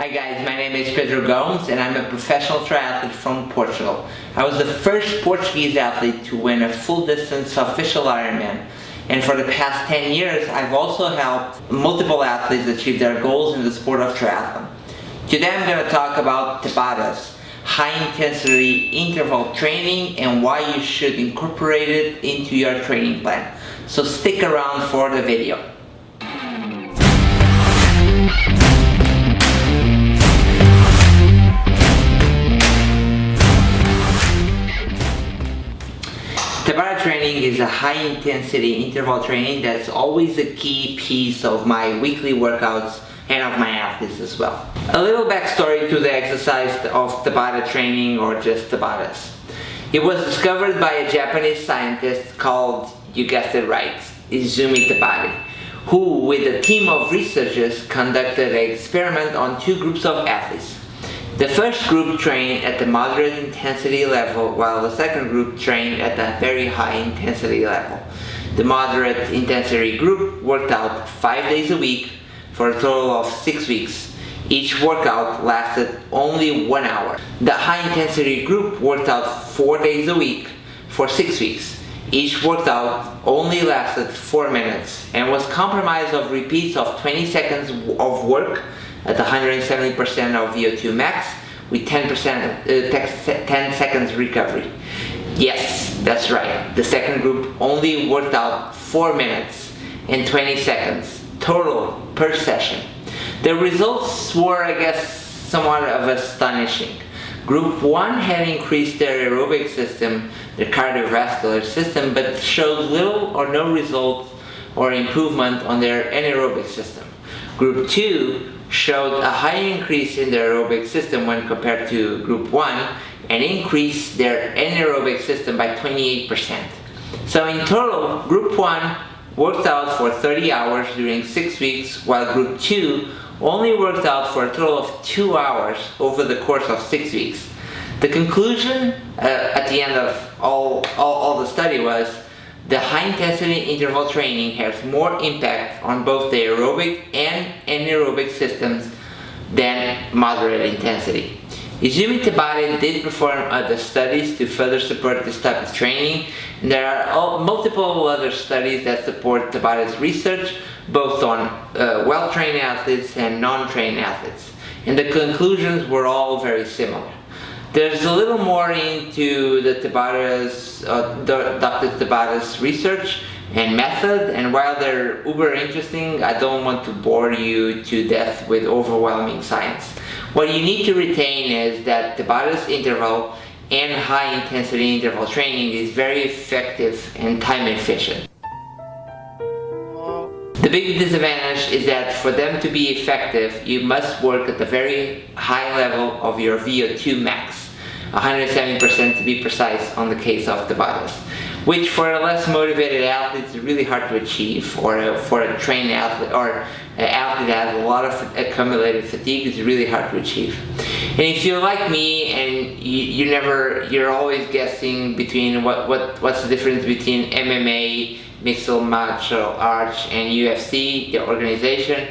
Hi guys, my name is Pedro and I'm a professional triathlete from Portugal. I was the first Portuguese athlete to win a full distance official Ironman, and for the past 10 years I've also helped multiple athletes achieve their goals in the sport of triathlon. Today I'm going to talk about Tabatas, high intensity interval training, and why you should incorporate it into your training plan. So stick around for the video. Tabata training is a high-intensity interval training that's always a key piece of my weekly workouts and of my athletes as well. A little backstory to the exercise of Tabata training, or just Tabatas. It was discovered by a Japanese scientist called, you guessed it right, Izumi Tabata, who with a team of researchers conducted an experiment on two groups of athletes. The first group trained at the moderate intensity level, while the second group trained at a very high intensity level. The moderate intensity group worked out 5 days a week for a total of 6 weeks. Each workout lasted only 1 hour. The high intensity group worked out 4 days a week for 6 weeks. Each workout only lasted 4 minutes and was comprised of repeats of 20 seconds of work at 170% of VO2 max with 10 seconds recovery. Yes, that's right. The second group only worked out 4 minutes and 20 seconds total per session. The results were, I guess, somewhat of astonishing. Group 1 had increased their aerobic system, their cardiovascular system, but showed little or no results or improvement on their anaerobic system. Group 2 showed a high increase in their aerobic system when compared to Group 1 and increased their anaerobic system by 28%. So in total, Group 1 worked out for 30 hours during 6 weeks, while Group 2 only worked out for a total of 2 hours over the course of 6 weeks. The conclusion at the end of all the study was the high-intensity interval training has more impact on both the aerobic and anaerobic systems than moderate intensity. Izumi Tabata did perform other studies to further support this type of training, and there are multiple other studies that support Tabata's research, both on well-trained athletes and non-trained athletes, and the conclusions were all very similar. There's a little more into the Dr. Tabata's research and method, and while they're uber interesting, I don't want to bore you to death with overwhelming science. What you need to retain is that Tabata's interval and high intensity interval training is very effective and time efficient. The big disadvantage is that for them to be effective, you must work at the very high level of your VO2 max, 170% to be precise on the case of Tabatas, which for a less motivated athlete is really hard to achieve, or for a trained athlete or an athlete that has a lot of accumulated fatigue, is really hard to achieve. And if you're like me and you're always guessing between what's the difference between MMA, mixed martial arts, and UFC, the organization,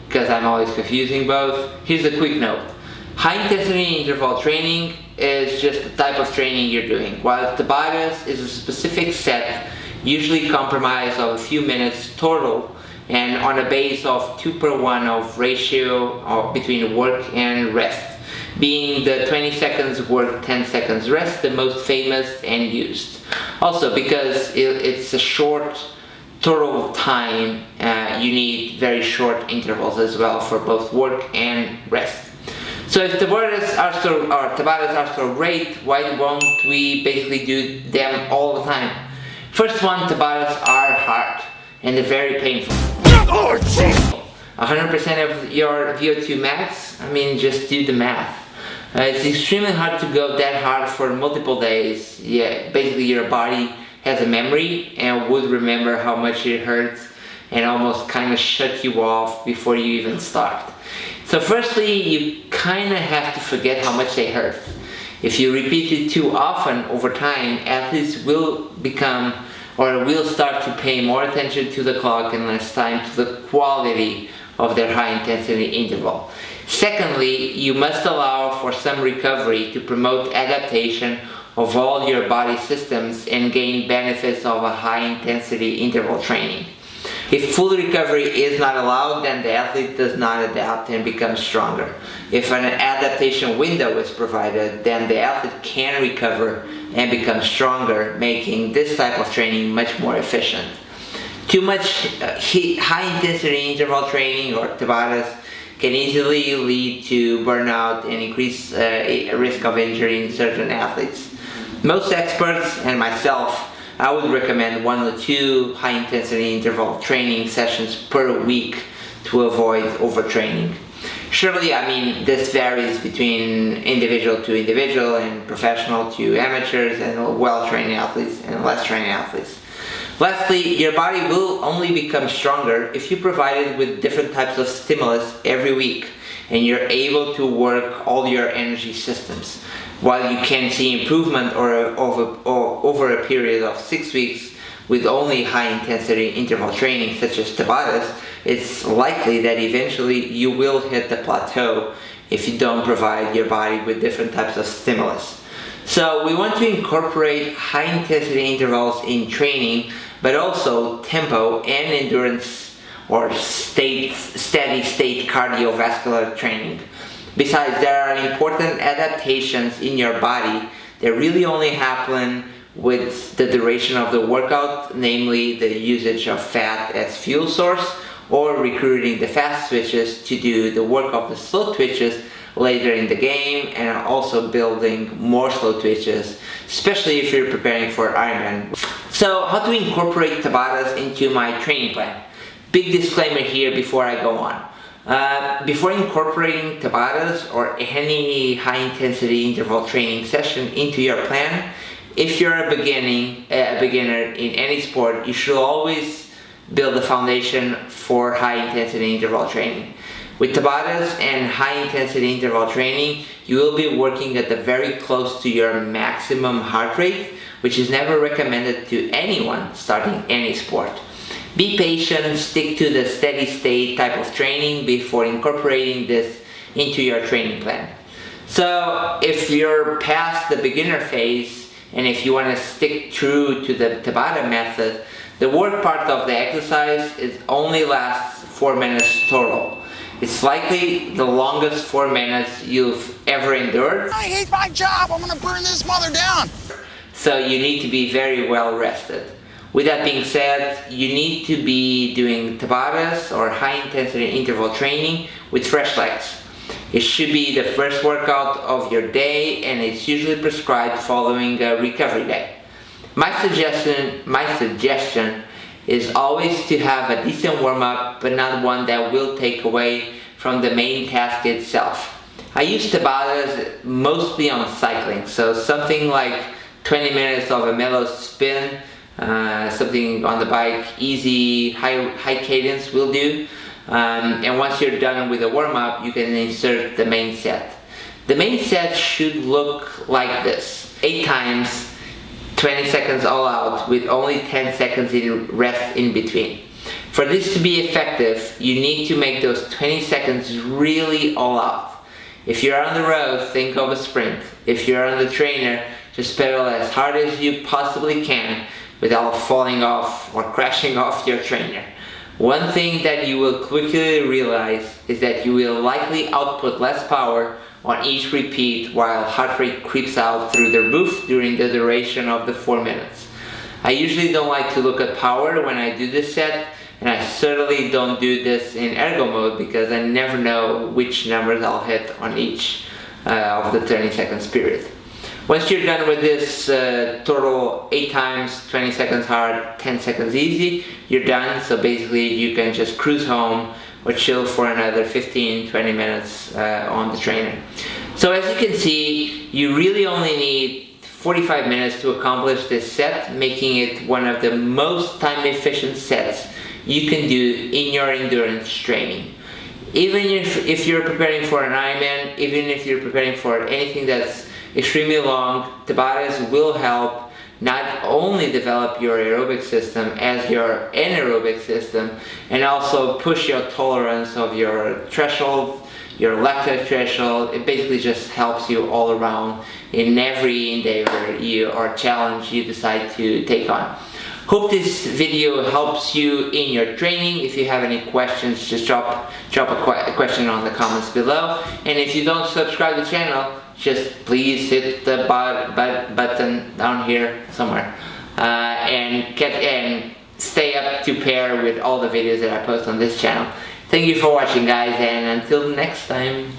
because I'm always confusing both, here's a quick note. High intensity interval training is just the type of training you're doing, while Tabatas is a specific set, usually comprised of a few minutes total and on a base of 2:1 of ratio between work and rest, being the 20 seconds work, 10 seconds rest, the most famous and used. Also, because it's a short total time, you need very short intervals as well for both work and rest. So if Tabatas are so great, why won't we basically do them all the time? First one, Tabatas are hard and they're very painful. 100% of your VO2 max, I mean, just do the math. It's extremely hard to go that hard for multiple days. Yeah, basically your body has a memory and would remember how much it hurts and almost kind of shut you off before you even start. So firstly, you kind of have to forget how much they hurt. If you repeat it too often over time, athletes will start to pay more attention to the clock and less time to the quality of their high intensity interval. Secondly, you must allow for some recovery to promote adaptation of all your body systems and gain benefits of a high intensity interval training. If full recovery is not allowed, then the athlete does not adapt and becomes stronger. If an adaptation window is provided, then the athlete can recover and become stronger, making this type of training much more efficient. Too much high intensity interval training or Tabatas can easily lead to burnout and increase risk of injury in certain athletes. Most experts and myself, I would recommend 1 or 2 high-intensity interval training sessions per week to avoid overtraining. Surely, this varies between individual to individual and professional to amateurs and well-trained athletes and less trained athletes. Lastly, your body will only become stronger if you provide it with different types of stimulus every week and you're able to work all your energy systems. While you can see improvement over a period of 6 weeks with only high-intensity interval training such as Tabatas, it's likely that eventually you will hit the plateau if you don't provide your body with different types of stimulus. So we want to incorporate high-intensity intervals in training, but also tempo and endurance or steady state cardiovascular training. Besides, there are important adaptations in your body that really only happen with the duration of the workout, namely the usage of fat as fuel source or recruiting the fast twitches to do the work of the slow twitches later in the game, and also building more slow twitches, especially if you're preparing for Ironman. So how to incorporate Tabatas into my training plan? Big disclaimer here before I go on. Before incorporating Tabatas or any high-intensity interval training session into your plan, if you're a beginner in any sport, you should always build a foundation for high-intensity interval training. With Tabatas and high-intensity interval training, you will be working at the very close to your maximum heart rate, which is never recommended to anyone starting any sport. Be patient, stick to the steady state type of training before incorporating this into your training plan. So if you're past the beginner phase and if you want to stick true to the Tabata method, the work part of the exercise only lasts 4 minutes total. It's likely the longest 4 minutes you've ever endured. I hate my job, I'm gonna burn this mother down. So you need to be very well rested. With that being said, you need to be doing Tabatas or high-intensity interval training with fresh legs. It should be the first workout of your day, and it's usually prescribed following a recovery day. My suggestion is always to have a decent warm-up, but not one that will take away from the main task itself. I use Tabatas mostly on cycling, so something like 20 minutes of a mellow spin, something on the bike, easy, high cadence will do. And once you're done with the warm-up, you can insert the main set. The main set should look like this: 8 times, 20 seconds all out with only 10 seconds in rest in between. For this to be effective, you need to make those 20 seconds really all out. If you're on the road, think of a sprint. If you're on the trainer, just pedal as hard as you possibly can without falling off or crashing off your trainer. One thing that you will quickly realize is that you will likely output less power on each repeat while heart rate creeps out through the roof during the duration of the 4 minutes. I usually don't like to look at power when I do this set, and I certainly don't do this in ergo mode because I never know which numbers I'll hit on each of the 30 seconds period. Once you're done with this total 8 times, 20 seconds hard, 10 seconds easy, you're done. So basically you can just cruise home or chill for another 15-20 minutes on the trainer. So as you can see, you really only need 45 minutes to accomplish this set, making it one of the most time efficient sets you can do in your endurance training. Even if you're preparing for an Ironman, even if you're preparing for anything that's extremely long, Tabatas will help not only develop your aerobic system as your anaerobic system, and also push your tolerance of your threshold, your lactate threshold. It basically just helps you all around in every endeavor or challenge you decide to take on. Hope this video helps you in your training. If you have any questions, just drop a question on the comments below. And if you don't subscribe to the channel, just please hit the button down here somewhere, and stay up to pair with all the videos that I post on this channel. Thank you for watching, guys, and until next time.